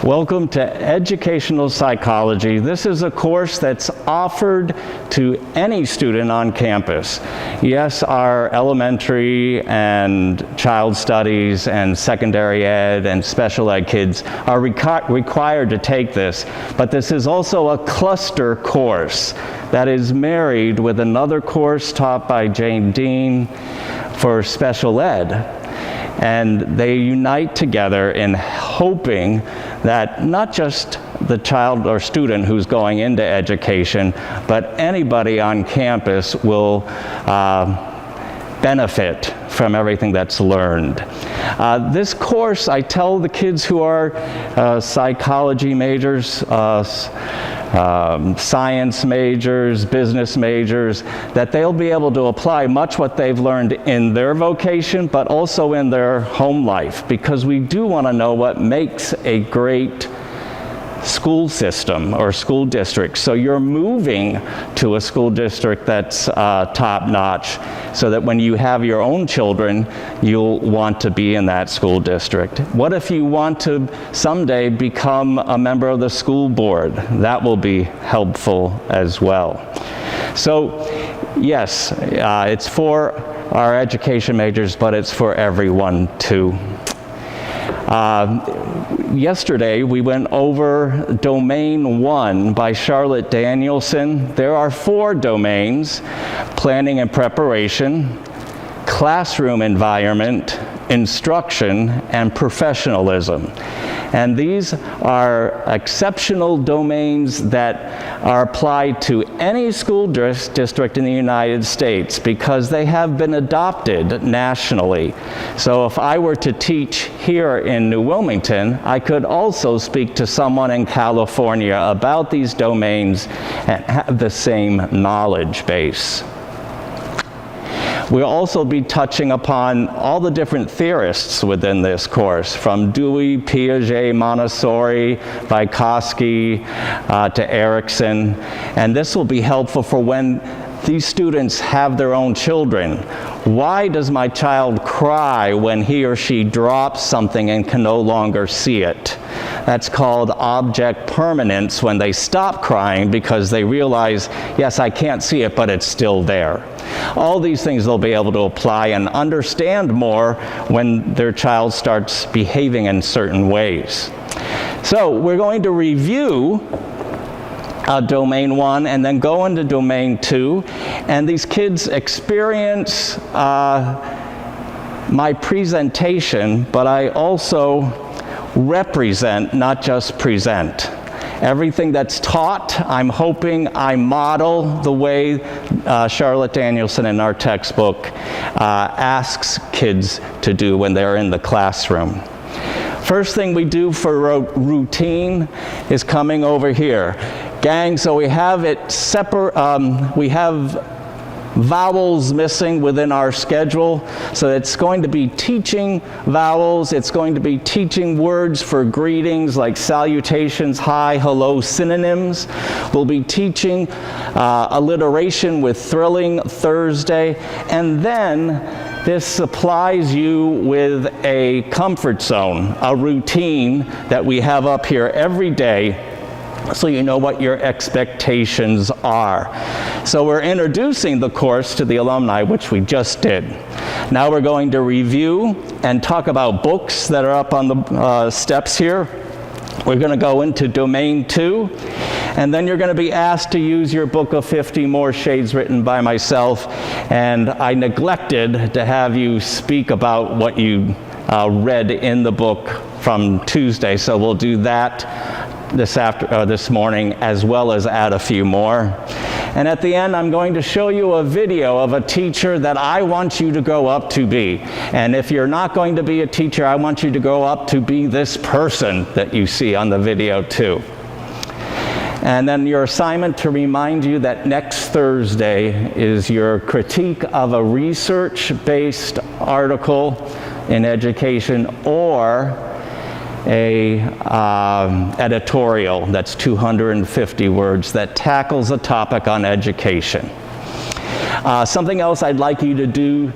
Welcome to Educational Psychology. This is a course that's offered to any student on campus. Yes, our elementary and child studies and secondary ed and special ed kids are required to take this, but this is also a cluster course that is married with another course taught by Jane Dean for special ed. And they unite together in hoping that not just the child or student who's going into education, but anybody on campus will benefit from everything that's learned. This course, I tell the kids who are psychology majors, science majors, business majors, that they'll be able to apply much what they've learned in their vocation, but also in their home life, because we do want to know what makes a great school system or school district. So you're moving to a school district that's top-notch, so that when you have your own children, you'll want to be in that school district. What if you want to someday become a member of the school board? That will be helpful as well. So yes, it's for our education majors, but it's for everyone too. Yesterday, we went over Domain 1 by Charlotte Danielson. There are 4 domains: planning and preparation, classroom environment, instruction, and professionalism. And these are exceptional domains that are applied to any school district in the United States because they have been adopted nationally. So if I were to teach here in New Wilmington, I could also speak to someone in California about these domains and have the same knowledge base. We'll also be touching upon all the different theorists within this course, from Dewey, Piaget, Montessori, Vygotsky, to Erickson. And this will be helpful for when these students have their own children. Why does my child cry when he or she drops something and can no longer see it? That's called object permanence, when they stop crying because they realize, yes, I can't see it, but it's still there. All these things they'll be able to apply and understand more when their child starts behaving in certain ways. So we're going to review Domain 1 and then go into Domain 2, and these kids experience my presentation, but I also represent, not just present. Everything that's taught, I'm hoping I model the way Charlotte Danielson in our textbook asks kids to do when they're in the classroom. First thing we do for routine is coming over here. Gang, so we have it separate, we have vowels missing within our schedule, so it's going to be teaching vowels, it's going to be teaching words for greetings like salutations, hi, hello, synonyms. We'll be teaching alliteration with Thrilling Thursday, and then this supplies you with a comfort zone, a routine that we have up here every day, so you know what your expectations are. So we're introducing the course to the alumni, which we just did. Now we're going to review and talk about books that are up on the steps here. We're going to go into Domain 2, and then you're going to be asked to use your book of 50 More Shades written by myself, and I neglected to have you speak about what you read in the book from Tuesday, so we'll do that this morning, as well as add a few more. And at the end, I'm going to show you a video of a teacher that I want you to grow up to be. And if you're not going to be a teacher, I want you to grow up to be this person that you see on the video too. And then your assignment to remind you that next Thursday is your critique of a research-based article in education or a editorial that's 250 words that tackles a topic on education. Something else I'd like you to do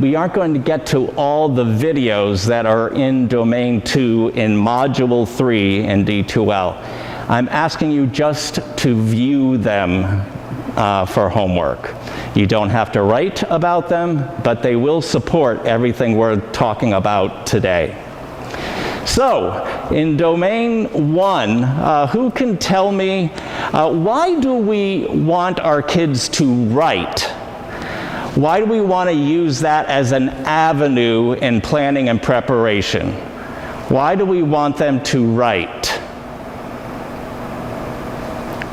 we aren't going to get to all the videos that are in Domain 2 in Module 3 in D2L. I'm asking you just to view them for homework. You don't have to write about them, but they will support everything we're talking about today. So, in Domain 1, who can tell me why do we want our kids to write? Why do we want to use that as an avenue in planning and preparation? Why do we want them to write?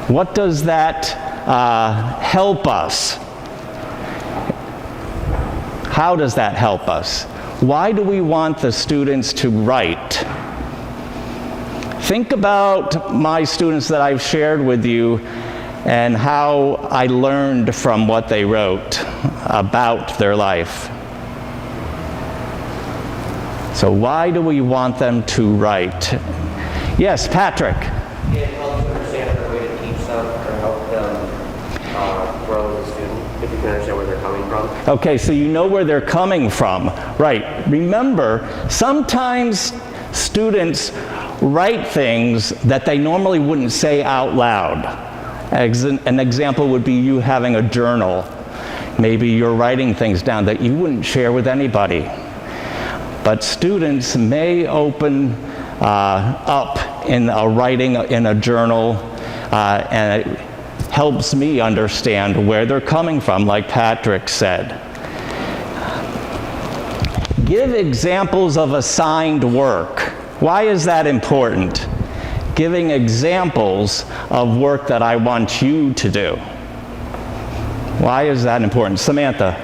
What does that help us? How does that help us? Why do we want the students to write? Think about my students that I've shared with you and how I learned from what they wrote about their life. So why do we want them to write? Yes, Patrick. It helps you understand the way to teach them or help them grow as a student, if you can understand where they're coming from. Okay, so you know where they're coming from. Right. Remember, sometimes students write things that they normally wouldn't say out loud. An example would be you having a journal. Maybe you're writing things down that you wouldn't share with anybody. But students may open up in a writing in a journal, and it helps me understand where they're coming from, like Patrick said. Give examples of assigned work. Why is that important? Giving examples of work that I want you to do. Why is that important? Samantha?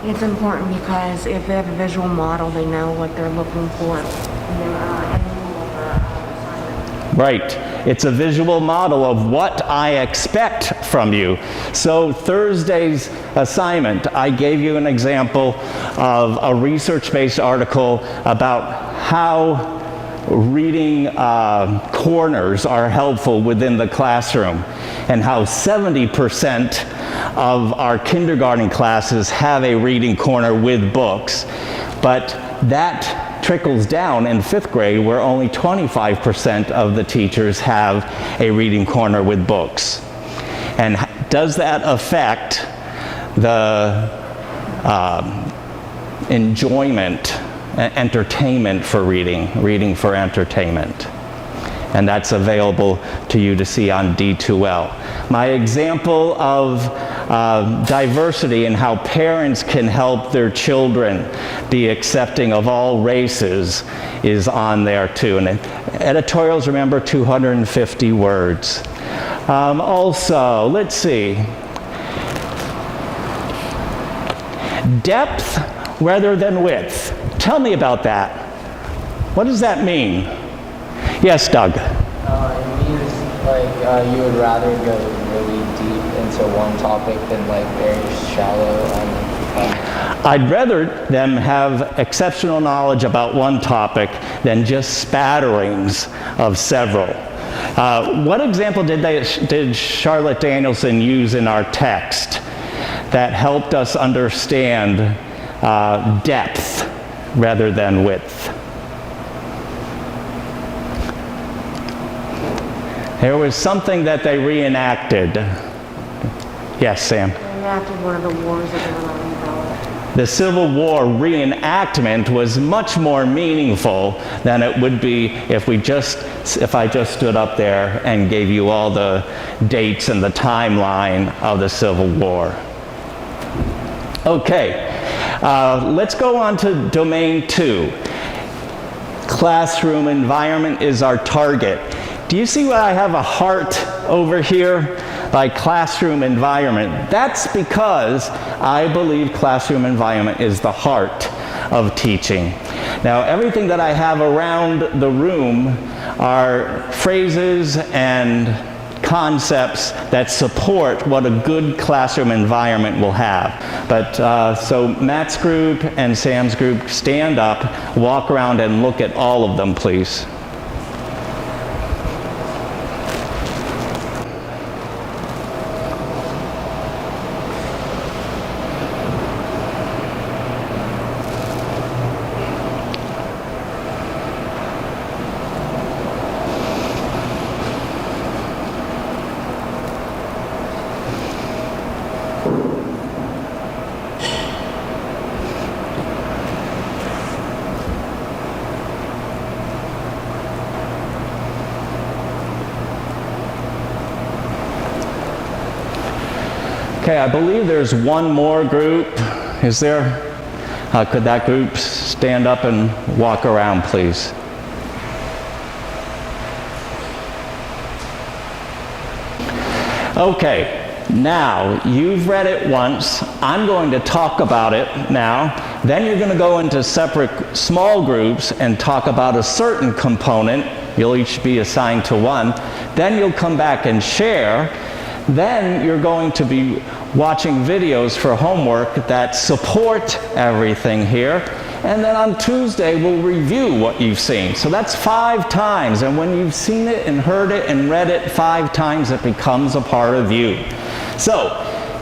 It's important because if they have a visual model, they know what they're looking for. Right. It's a visual model of what I expect from you. So Thursday's assignment, I gave you an example of a research-based article about how reading corners are helpful within the classroom, and how 70% of our kindergarten classes have a reading corner with books, but that trickles down in 5th grade where only 25% of the teachers have a reading corner with books. And does that affect the enjoyment, entertainment for reading for entertainment? And that's available to you to see on D2L. My example of diversity and how parents can help their children be accepting of all races is on there too. And editorials, remember, 250 words. Also, let's see. Depth rather than width. Tell me about that. What does that mean? Yes, Doug. It means like you would rather go really deep into one topic than like very shallow on I'd rather them have exceptional knowledge about one topic than just spatterings of several. What example did Charlotte Danielson use in our text that helped us understand depth rather than width? There was something that they reenacted. Yes, Sam? They reenacted one of the wars that they were learning about. The Civil War reenactment was much more meaningful than it would be if I just stood up there and gave you all the dates and the timeline of the Civil War. Okay, let's go on to Domain 2. Classroom environment is our target. Do you see why I have a heart over here? Like classroom environment. That's because I believe classroom environment is the heart of teaching. Now, everything that I have around the room are phrases and concepts that support what a good classroom environment will have. But so Matt's group and Sam's group, stand up, walk around and look at all of them, please. Okay, I believe there's one more group. Is there? Could that group stand up and walk around, please? Okay, now you've read it once. I'm going to talk about it now. Then you're going to go into separate small groups and talk about a certain component. You'll each be assigned to one. Then you'll come back and share. Then you're going to be watching videos for homework that support everything here. And then on Tuesday, we'll review what you've seen. So that's 5 times. And when you've seen it and heard it and read it 5 times, it becomes a part of you. So,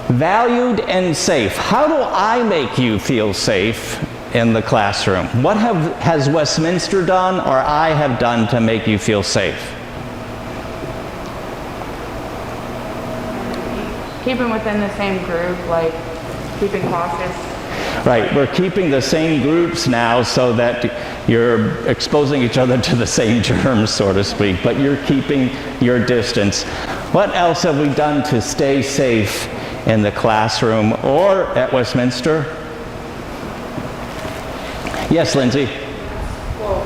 valued and safe. How do I make you feel safe in the classroom? What has Westminster done or I have done to make you feel safe? Keeping within the same group, like keeping cautious. Right, we're keeping the same groups now so that you're exposing each other to the same germs, so to speak, but you're keeping your distance. What else have we done to stay safe in the classroom or at Westminster? Yes, Lindsay? Well,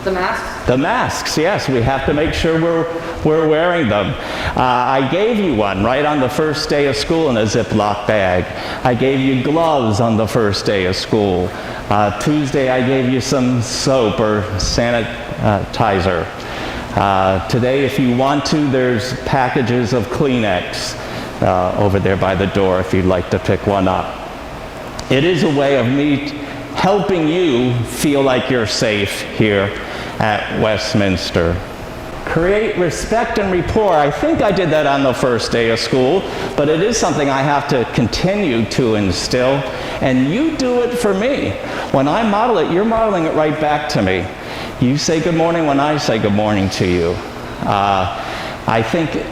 the masks. The masks, yes, we have to make sure we're wearing them. I gave you one right on the first day of school in a Ziploc bag. I gave you gloves on the first day of school. Tuesday I gave you some soap or sanitizer. Today, if you want to, there's packages of Kleenex over there by the door if you'd like to pick one up. It is a way of me helping you feel like you're safe here at Westminster. Create respect and rapport. I think I did that on the first day of school, but it is something I have to continue to instill, and you do it for me. When I model it, you're modeling it right back to me. You say good morning when I say good morning to you. I think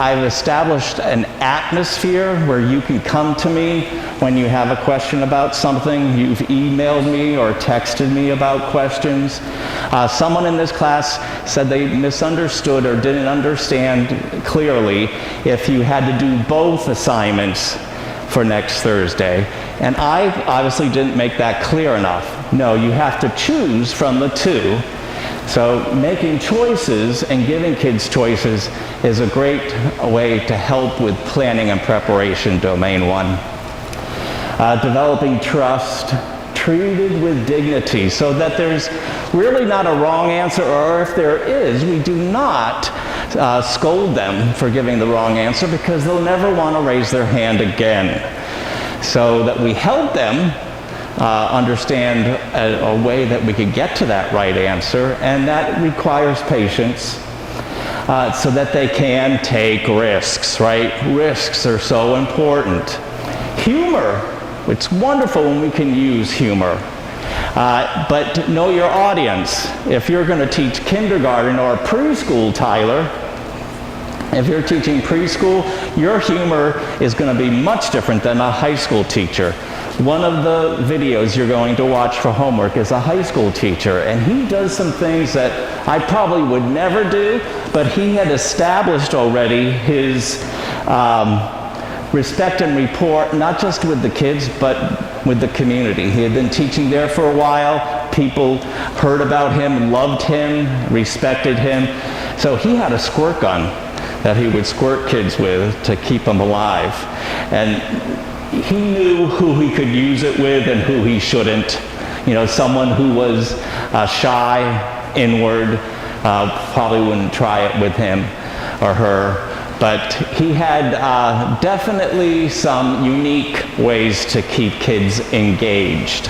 I've established an atmosphere where you can come to me when you have a question about something. You've emailed me or texted me about questions. Someone in this class said they misunderstood or didn't understand clearly if you had to do both assignments for next Thursday. And I obviously didn't make that clear enough. No, you have to choose from the two. So making choices and giving kids choices is a great way to help with planning and preparation, domain 1. Developing trust, treated with dignity, so that there's really not a wrong answer, or if there is, we do not scold them for giving the wrong answer because they'll never want to raise their hand again. So that we help them understand a way that we could get to that right answer, and that requires patience so that they can take risks, right? Risks are so important. Humor, it's wonderful when we can use humor, but know your audience. If you're going to teach kindergarten or preschool, Tyler, if you're teaching preschool, your humor is going to be much different than a high school teacher. One of the videos you're going to watch for homework is a high school teacher, and he does some things that I probably would never do, but he had established already his respect and rapport, not just with the kids, but with the community. He had been teaching there for a while. People heard about him, loved him, respected him. So he had a squirt gun that he would squirt kids with to keep them alive. And he knew who he could use it with and who he shouldn't. You know, someone who was shy, inward, probably wouldn't try it with him or her. But he had definitely some unique ways to keep kids engaged.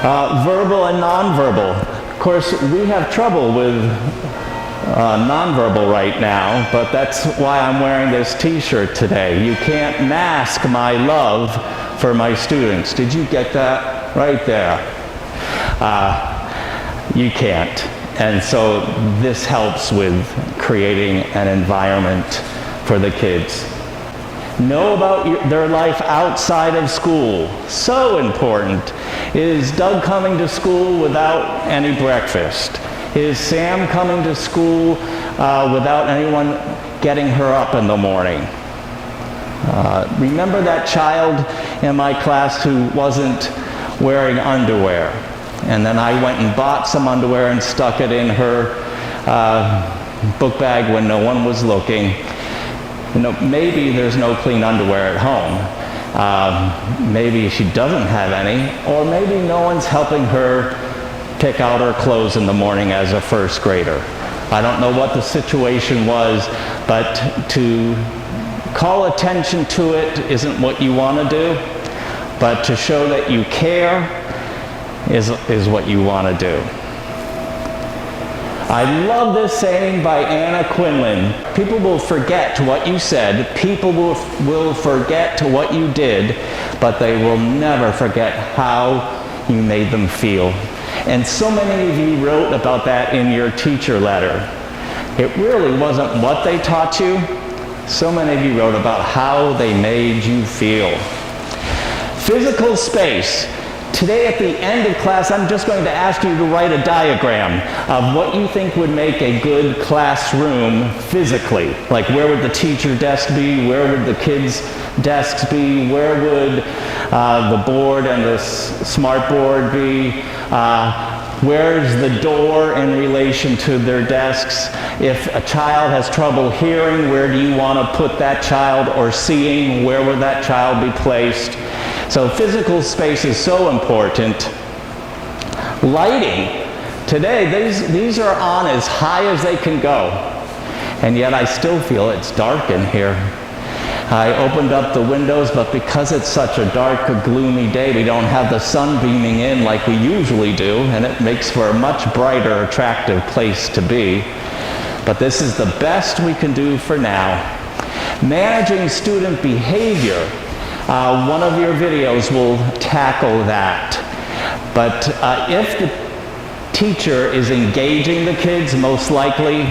Verbal and nonverbal. Of course, we have trouble with nonverbal right now, but that's why I'm wearing this t-shirt today. You can't mask my love for my students. Did you get that? Right there. You can't. And so this helps with creating an environment for the kids. Know about their life outside of school. So important. Is Doug coming to school without any breakfast? Is Sam coming to school without anyone getting her up in the morning? Remember that child in my class who wasn't wearing underwear? And then I went and bought some underwear and stuck it in her book bag when no one was looking. You know, maybe there's no clean underwear at home. Maybe she doesn't have any, or maybe no one's helping her pick out her clothes in the morning as a first grader. I don't know what the situation was, but to call attention to it isn't what you want to do, but to show that you care is what you want to do. I love this saying by Anna Quinlan. People will forget what you said, people will forget what you did, but they will never forget how you made them feel. And so many of you wrote about that in your teacher letter. It really wasn't what they taught you. So many of you wrote about how they made you feel. Physical space. Today at the end of class, I'm just going to ask you to write a diagram of what you think would make a good classroom physically. Like, where would the teacher desk be? Where would the kids' desks be? Where would the board and the smart board be? Where's the door in relation to their desks? If a child has trouble hearing, where do you want to put that child? Or seeing, where would that child be placed? So physical space is so important. Lighting. Today, these are on as high as they can go. And yet I still feel it's dark in here. I opened up the windows, but because it's such a dark, gloomy day, we don't have the sun beaming in like we usually do, and it makes for a much brighter, attractive place to be. But this is the best we can do for now. Managing student behavior. One of your videos will tackle that. But if the teacher is engaging the kids, most likely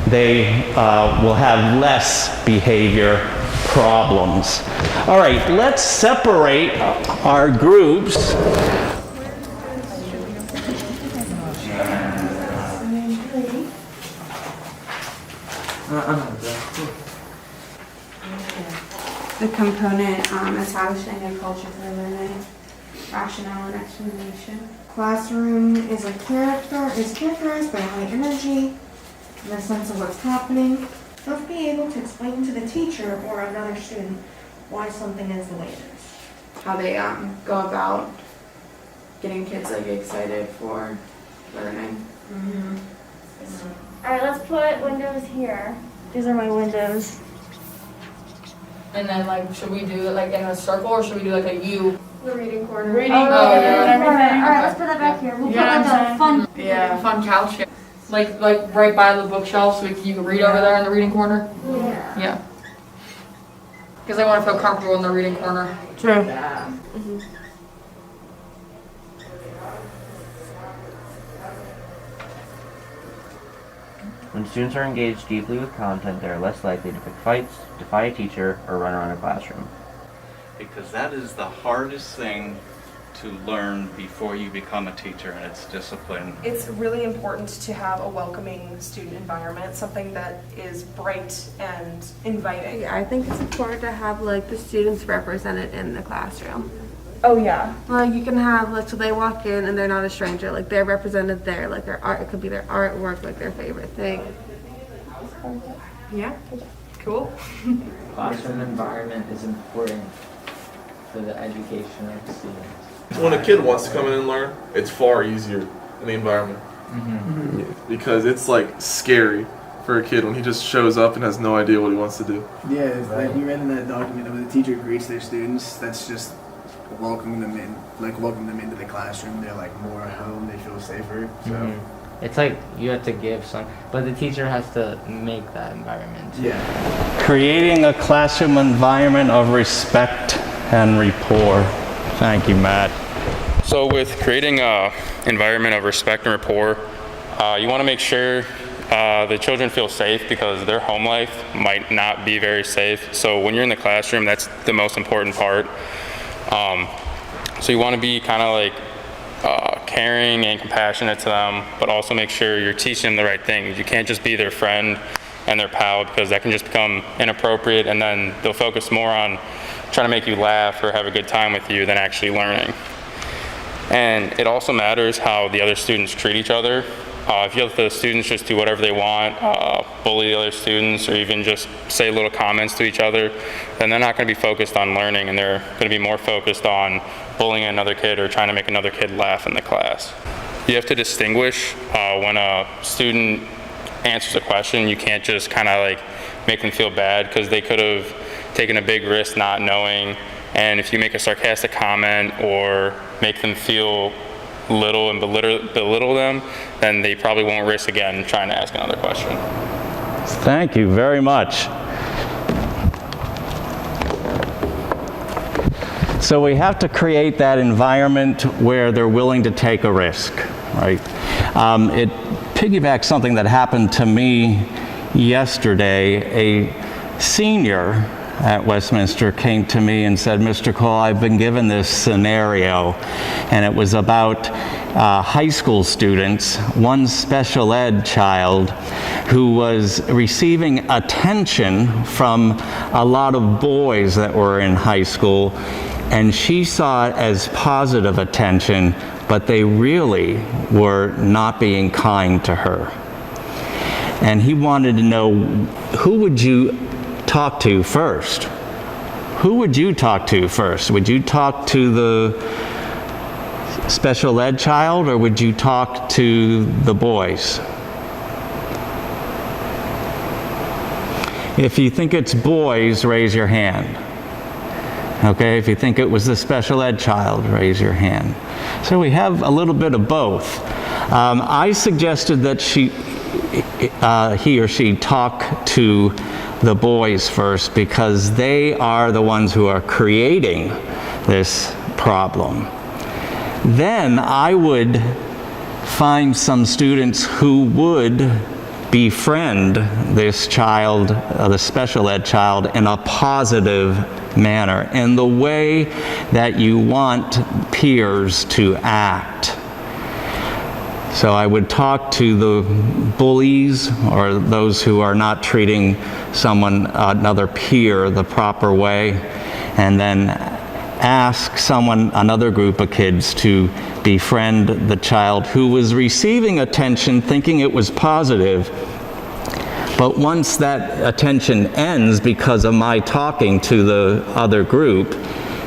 they will have less behavior problems. All right, let's separate our groups. The component establishing a culture for learning, rationale and explanation. Classroom is characterized by high energy and a sense of what's happening. Must be able to explain to the teacher or another student why something is the way it is. How they go about getting kids like excited for learning. All right, let's put windows here. These are my windows. And then, like, should we do it like in a circle, or should we do like a U? The reading corner. Oh, yeah, yeah. everything. All right, Okay. let's put that back here. We'll Yeah, put like a fun. Yeah, fun couch. Yeah. Like right by the bookshelf, so you can read over there in the reading corner. Yeah. Yeah. Because they want to feel comfortable in the reading corner. True. When students are engaged deeply with content, they are less likely to pick fights, defy a teacher, or run around a classroom. Because that is the hardest thing to learn before you become a teacher, and it's discipline. It's really important to have a welcoming student environment, something that is bright and inviting. Yeah, I think it's important to have like the students represented in the classroom. Oh yeah. Like you can have like, so they walk in and they're not a stranger, like they're represented there, like their art, it could be their artwork, like their favorite thing. Yeah. Cool. Classroom environment is important for the education of the students. When a kid wants to come in and learn, it's far easier in the environment. Yeah, because it's like scary for a kid when he just shows up and has no idea what he wants to do. Yeah, it's like you read in that document when the teacher greets their students, that's just welcoming them in, like welcoming them into the classroom. They're like more at home, they feel safer. So It's like you have to give some, but the teacher has to make that environment. yeah. Creating a classroom environment of respect and rapport. Thank you, Matt. So with creating an environment of respect and rapport, you want to make sure the children feel safe because their home life might not be very safe. So when you're in the classroom, that's the most important part. So you want to be kind of like caring and compassionate to them, but also make sure you're teaching them the right things. You can't just be their friend and their pal, because that can just become inappropriate, and then they'll focus more on trying to make you laugh or have a good time with you than actually learning. And it also matters how the other students treat each other. If you let the students just do whatever they want, bully the other students, or even just say little comments to each other, then they're not going to be focused on learning, and they're going to be more focused on bullying another kid or trying to make another kid laugh in the class. You have to distinguish when a student answers a question. You can't just kind of like make them feel bad because they could have taken a big risk not knowing. And if you make a sarcastic comment or make them feel little and belittle them, then they probably won't risk again trying to ask another question. Thank you very much. So we have to create that environment where they're willing to take a risk, right? It piggybacks something that happened to me yesterday. A senior at Westminster came to me and said, "Mr. Cole, I've been given this scenario," and it was about high school students, one special ed child who was receiving attention from a lot of boys that were in high school, and she saw it as positive attention, but they really were not being kind to her. And he wanted to know, who would you talk to first? Who would you talk to first? Would you talk to the special ed child, or would you talk to the boys? If you think it's boys, raise your hand. Okay, if you think it was the special ed child, raise your hand. So we have a little bit of both. I suggested that he or she talk to the boys first, because they are the ones who are creating this problem. Then I would find some students who would befriend this child, the special ed child, in a positive manner, in the way that you want peers to act. So I would talk to the bullies, or those who are not treating another peer, the proper way, and then ask another group of kids to befriend the child who was receiving attention thinking it was positive. But once that attention ends because of my talking to the other group,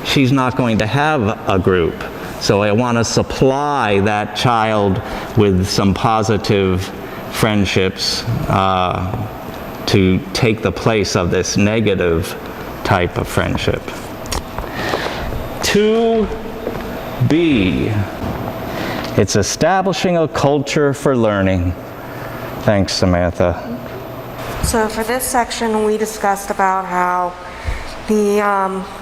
she's not going to have a group. So I want to supply that child with some positive friendships to take the place of this negative type of friendship. 2B, it's establishing a culture for learning. Thanks, Samantha. So for this section, we discussed about how the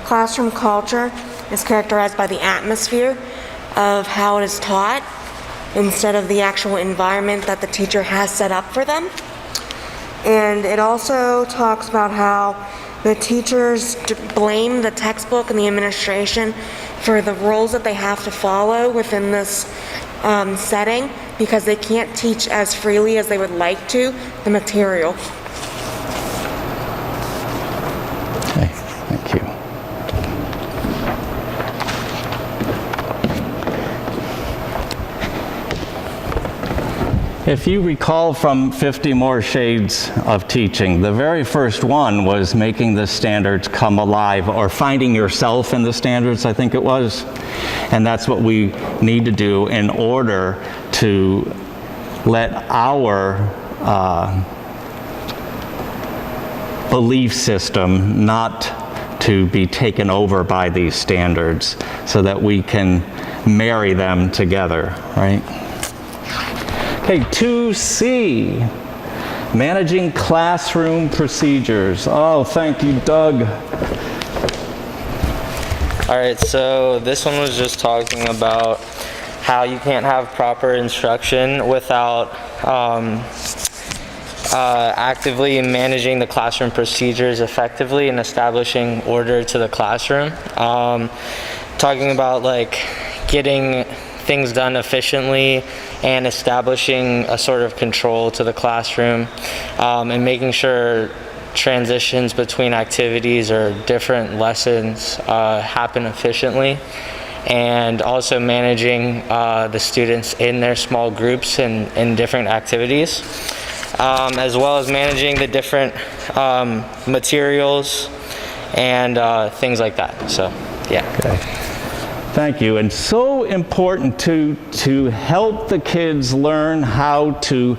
classroom culture is characterized by the atmosphere of how it is taught instead of the actual environment that the teacher has set up for them. And it also talks about how the teachers blame the textbook and the administration for the rules that they have to follow within this setting, because they can't teach as freely as they would like to the material. Okay, thank you. If you recall from 50 More Shades of Teaching, the very first one was making the standards come alive, or finding yourself in the standards, I think it was. And that's what we need to do in order to let our belief system not to be taken over by these standards, so that we can marry them together, right? Okay, 2C, managing classroom procedures. Oh, thank you, Doug. All right, so this one was just talking about how you can't have proper instruction without actively managing the classroom procedures effectively and establishing order to the classroom. Talking about like getting things done efficiently and establishing a sort of control to the classroom, and making sure transitions between activities or different lessons happen efficiently, and also managing the students in their small groups and in different activities, as well as managing the different materials and things like that. So, yeah. Okay. Thank you. And so important to help the kids learn how to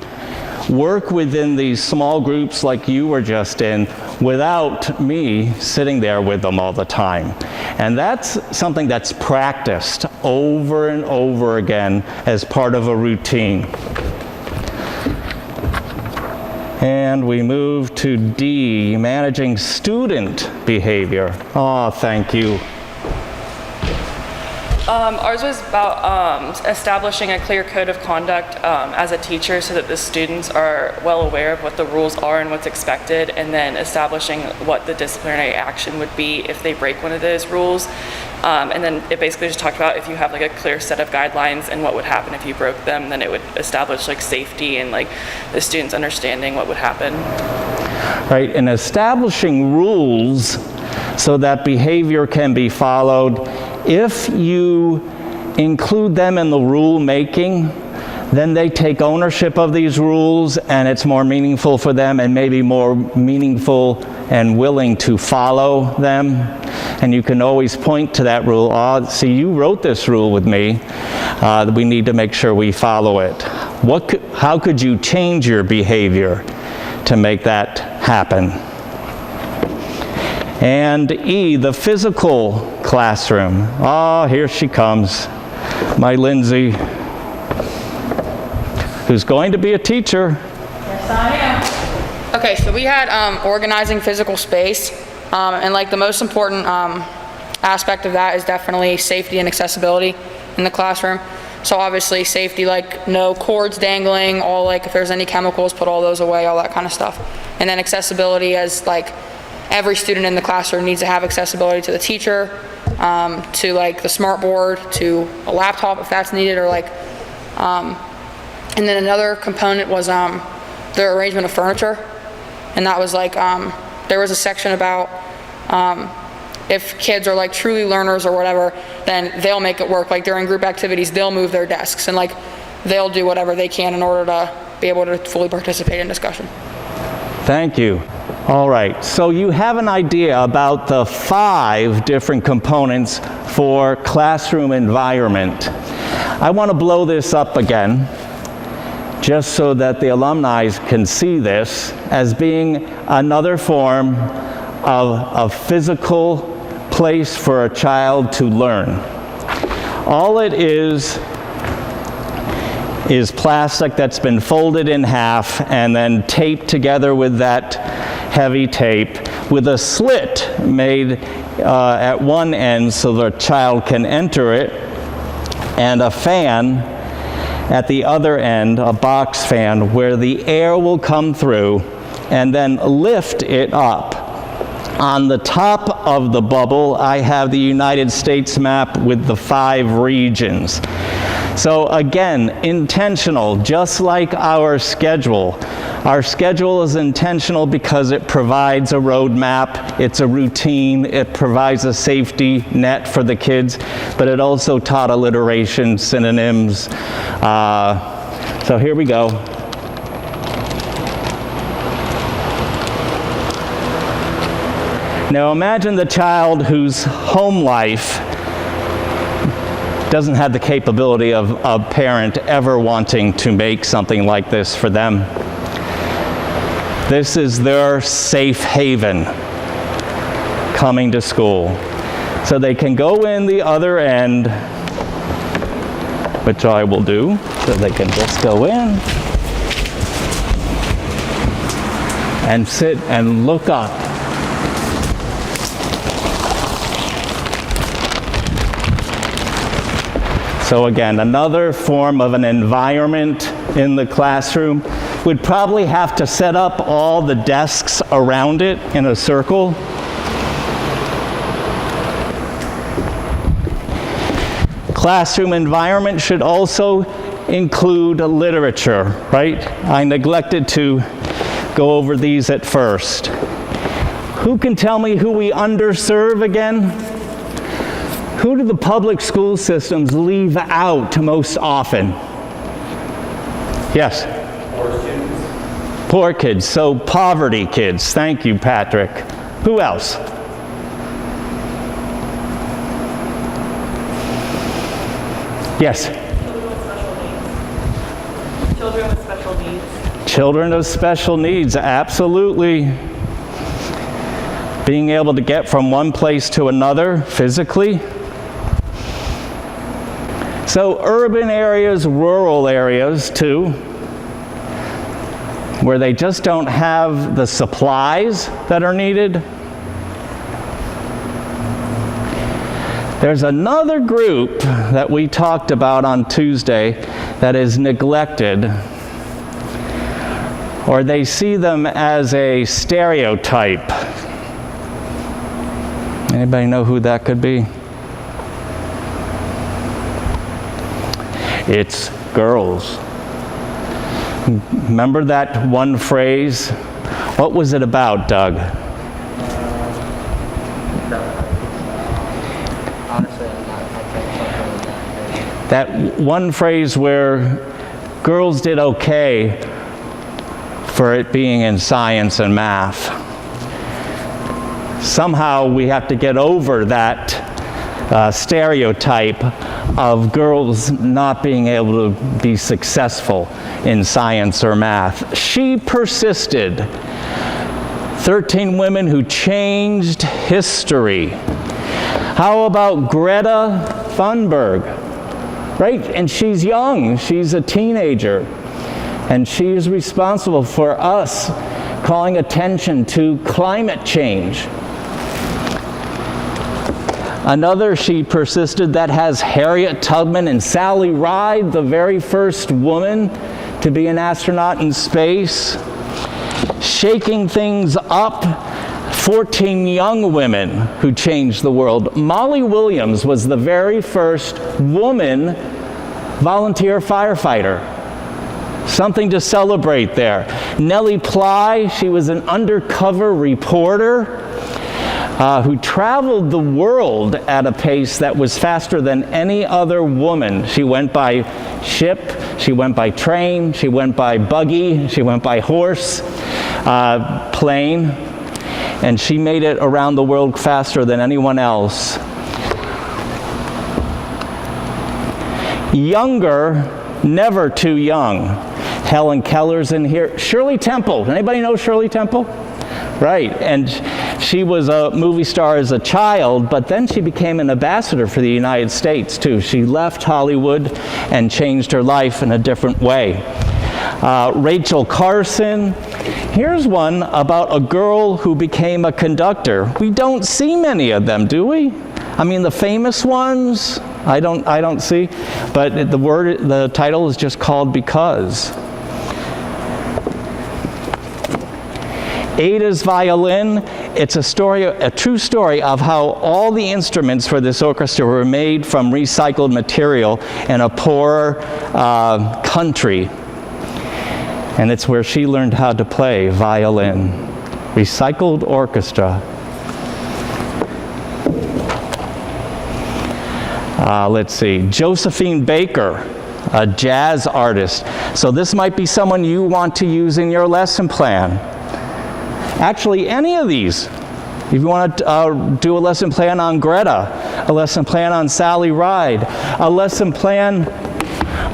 work within these small groups like you were just in without me sitting there with them all the time. And that's something that's practiced over and over again as part of a routine. And we move to D, managing student behavior. Oh, thank you. Ours was about establishing a clear code of conduct as a teacher so that the students are well aware of what the rules are and what's expected, and then establishing what the disciplinary action would be if they break one of those rules. And then it basically just talked about if you have like a clear set of guidelines and what would happen if you broke them, then it would establish like safety and like the students understanding what would happen. Right, and establishing rules so that behavior can be followed. If you include them in the rule making, then they take ownership of these rules and it's more meaningful for them and maybe more meaningful and willing to follow them. And you can always point to that rule. Oh, see, you wrote this rule with me. We need to make sure we follow it. How could you change your behavior to make that happen? And E, the physical classroom. Oh, here she comes, my Lindsay, who's going to be a teacher. Yes, I am. Okay, so we had organizing physical space, and like the most important aspect of that is definitely safety and accessibility in the classroom. So obviously safety, like no cords dangling, all like if there's any chemicals, put all those away, all that kind of stuff. And then accessibility as like every student in the classroom needs to have accessibility to the teacher, to like the smart board, to a laptop if that's needed, or like, and then another component was the arrangement of furniture. And that was like, there was a section about if kids are like truly learners or whatever, then they'll make it work. Like during group activities, they'll move their desks and like they'll do whatever they can in order to be able to fully participate in discussion. Thank you. All right, so you have an idea about the 5 different components for classroom environment. I want to blow this up again, just so that the alumni can see this as being another form of a physical place for a child to learn. All it is plastic that's been folded in half and then taped together with that heavy tape with a slit made at one end so the child can enter it, and a fan at the other end, a box fan, where the air will come through and then lift it up. On the top of the bubble, I have the United States map with the 5 regions. So again, intentional, just like our schedule. Our schedule is intentional because it provides a roadmap, it's a routine, it provides a safety net for the kids, but it also taught alliteration, synonyms. So here we go. Now imagine the child whose home life doesn't have the capability of a parent ever wanting to make something like this for them. This is their safe haven coming to school. So they can go in the other end, which I will do, so they can just go in and sit and look up. So again, another form of an environment in the classroom We'd probably have to set up all the desks around it in a circle. Classroom environment should also include literature, right? I neglected to go over these at first. Who can tell me who we underserve again? Who do the public school systems leave out most often? Yes? Poor students. Poor kids, so poverty kids. Thank you, Patrick. Who else? Yes? Children with special needs. Children of special needs, absolutely. Being able to get from one place to another physically. So urban areas, rural areas too, where they just don't have the supplies that are needed. There's another group that we talked about on Tuesday that is neglected, or they see them as a stereotype. Anybody know who that could be? It's girls. Remember that one phrase? What was it about, Doug? That one phrase where girls did okay for it being in science and math. Somehow we have to get over that stereotype of girls not being able to be successful in science or math. She persisted. 13 women who changed history. How about Greta Thunberg? Right? And she's young. She's a teenager. And she is responsible for us calling attention to climate change. Another, she persisted, that has Harriet Tubman and Sally Ride, the very first woman to be an astronaut in space. Shaking things up, 14 young women who changed the world. Molly Williams was the very first woman volunteer firefighter. Something to celebrate there. Nellie Ply, she was an undercover reporter who traveled the world at a pace that was faster than any other woman. She went by ship, she went by train, she went by buggy, she went by horse, plane, and she made it around the world faster than anyone else. Younger, never too young. Helen Keller's in here. Shirley Temple. Anybody know Shirley Temple? Right, and she was a movie star as a child, but then she became an ambassador for the United States too. She left Hollywood and changed her life in a different way. Rachel Carson. Here's one about a girl who became a conductor. We don't see many of them, do we? I mean, the famous ones, I don't see, but the title is just called Because. Ada's violin, it's a true story of how all the instruments for this orchestra were made from recycled material in a poor country. And it's where she learned how to play violin. Recycled orchestra. Let's see, Josephine Baker, a jazz artist. So this might be someone you want to use in your lesson plan. Actually, any of these. If you want to do a lesson plan on Greta, a lesson plan on Sally Ride, a lesson plan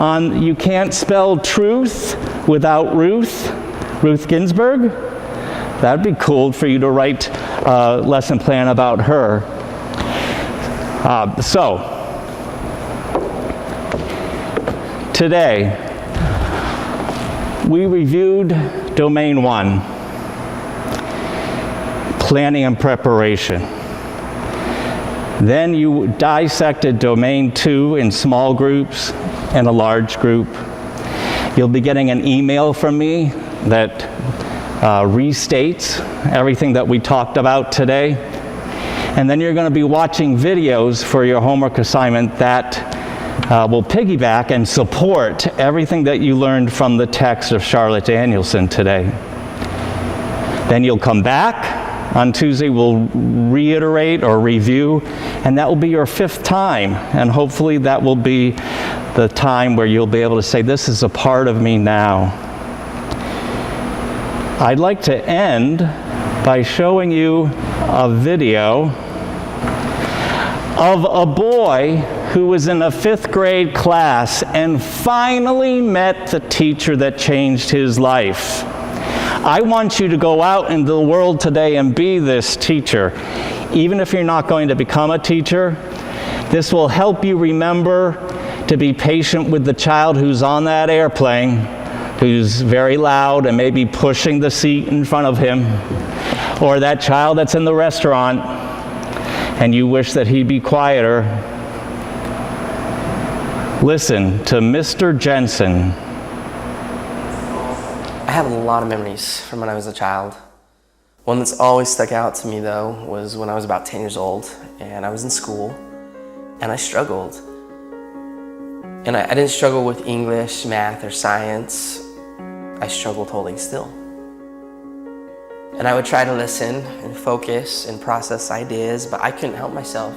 on You Can't Spell Truth Without Ruth Ginsburg, that'd be cool for you to write a lesson plan about her. So, today, we reviewed Domain 1. Planning and preparation. Then you dissected Domain 2 in small groups and a large group. You'll be getting an email from me that restates everything that we talked about today. And then you're going to be watching videos for your homework assignment that will piggyback and support everything that you learned from the text of Charlotte Danielson today. Then you'll come back on Tuesday, we'll reiterate or review, and that will be your 5th time. And hopefully that will be the time where you'll be able to say, this is a part of me now. I'd like to end by showing you a video of a boy who was in a 5th grade class and finally met the teacher that changed his life. I want you to go out into the world today and be this teacher. Even if you're not going to become a teacher, this will help you remember to be patient with the child who's on that airplane, who's very loud and maybe pushing the seat in front of him, or that child that's in the restaurant and you wish that he'd be quieter. Listen to Mr. Jensen. I have a lot of memories from when I was a child. One that's always stuck out to me, though, was when I was about 10 years old and I was in school and I struggled. And I didn't struggle with English, math, or science. I struggled holding still. And I would try to listen and focus and process ideas, but I couldn't help myself.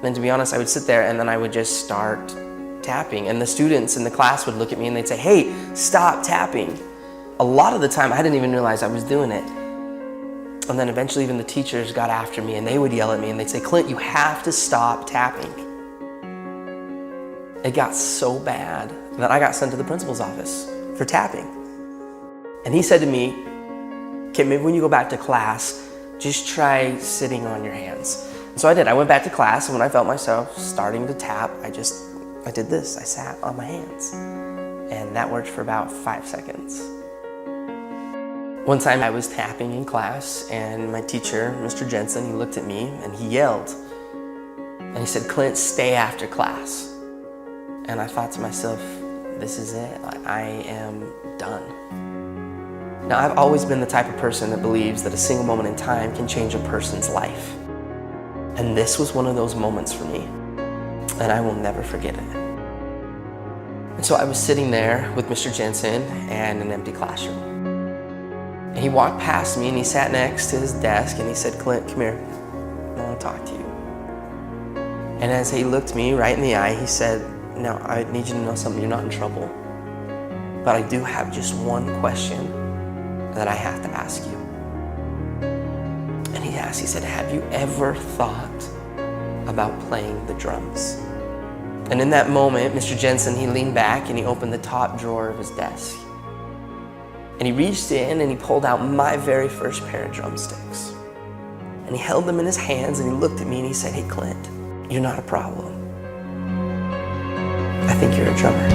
And to be honest, I would sit there and then I would just start tapping. And the students in the class would look at me and they'd say, hey, stop tapping. A lot of the time, I didn't even realize I was doing it. And then eventually even the teachers got after me and they would yell at me and they'd say, Clint, you have to stop tapping. It got so bad that I got sent to the principal's office for tapping. And he said to me, okay, maybe when you go back to class, just try sitting on your hands. And so I did. I went back to class, and when I felt myself starting to tap, I did this. I sat on my hands. And that worked for about 5 seconds. One time I was tapping in class, and my teacher, Mr. Jensen, he looked at me and he yelled. And he said, Clint, stay after class. And I thought to myself, this is it. I am done. Now, I've always been the type of person that believes that a single moment in time can change a person's life. And this was one of those moments for me. And I will never forget it. And so I was sitting there with Mr. Jensen and an empty classroom. And he walked past me and he sat next to his desk and he said, Clint, come here. I want to talk to you. And as he looked me right in the eye, he said, now, I need you to know something. You're not in trouble. But I do have just one question that I have to ask you. And he asked, he said, have you ever thought about playing the drums? And in that moment, Mr. Jensen, he leaned back and he opened the top drawer of his desk. And he reached in and he pulled out my very first pair of drumsticks. And he held them in his hands and he looked at me and he said, hey, Clint, you're not a problem. I think you're a drummer.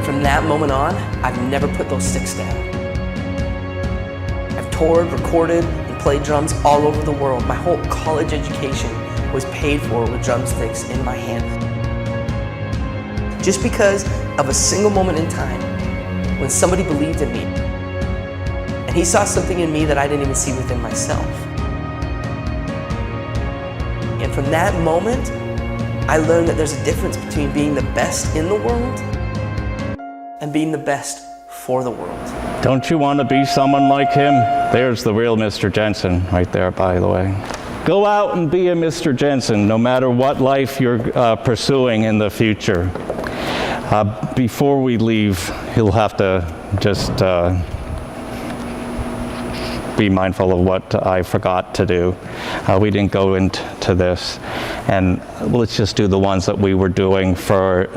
From that moment on, I've never put those sticks down. I've toured, recorded, and played drums all over the world. My whole college education was paid for with drumsticks in my hand. Just because of a single moment in time when somebody believed in me and he saw something in me that I didn't even see within myself. And from that moment, I learned that there's a difference between being the best in the world and being the best for the world. Don't you want to be someone like him? There's the real Mr. Jensen right there, by the way. Go out and be a Mr. Jensen, no matter what life you're pursuing in the future. Before we leave, you'll have to just be mindful of what I forgot to do. We didn't go into this. And let's just do the ones that we were doing for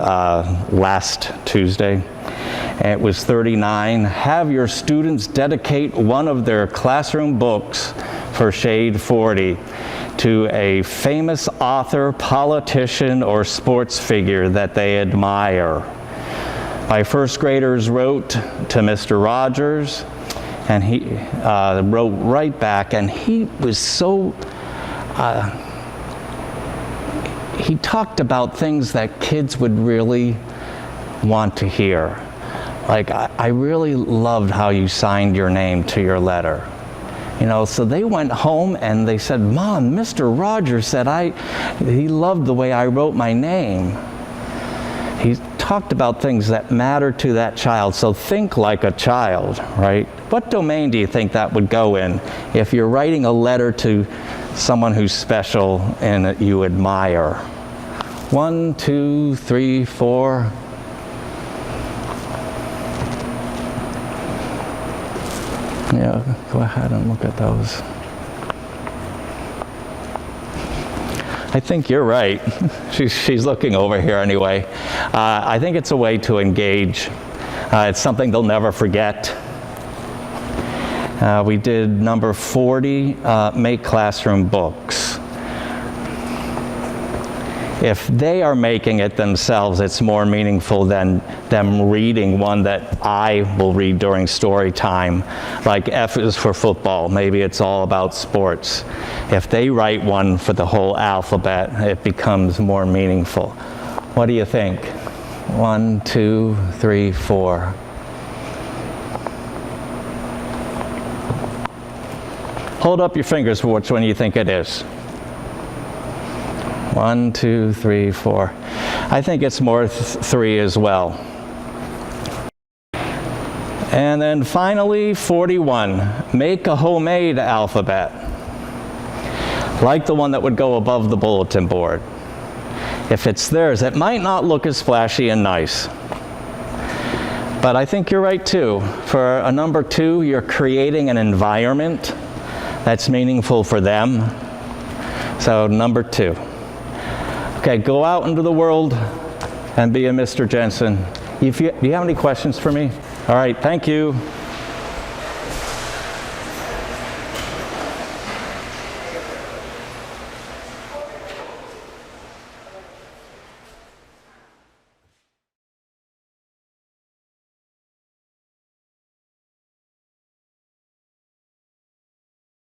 last Tuesday. It was 39. Have your students dedicate one of their classroom books for Shade 40 to a famous author, politician, or sports figure that they admire. My first graders wrote to Mr. Rogers, And he wrote right back, and he was so, he talked about things that kids would really want to hear. Like, I really loved how you signed your name to your letter. You know, so they went home and they said, Mom, Mr. Rogers said he loved the way I wrote my name. He talked about things that matter to that child, so think like a child, right? What domain do you think that would go in if you're writing a letter to someone who's special and that you admire? 1, 2, 3, 4. Yeah, go ahead and look at those. I think you're right. She's looking over here anyway. I think it's a way to engage. It's something they'll never forget. We did number 40, make classroom books. If they are making it themselves, it's more meaningful than them reading one that I will read during story time. Like F is for football. Maybe it's all about sports. If they write one for the whole alphabet, it becomes more meaningful. What do you think? 1, 2, 3, 4. Hold up your fingers for which one you think it is. 1, 2, 3, 4. I think it's more 3 as well. And then finally, 41. Make a homemade alphabet. Like the one that would go above the bulletin board. If it's theirs, it might not look as flashy and nice. But I think you're right too. For a number 2, you're creating an environment that's meaningful for them. So number 2. Okay, go out into the world and be a Mr. Jensen. Do you have any questions for me? All right, thank you.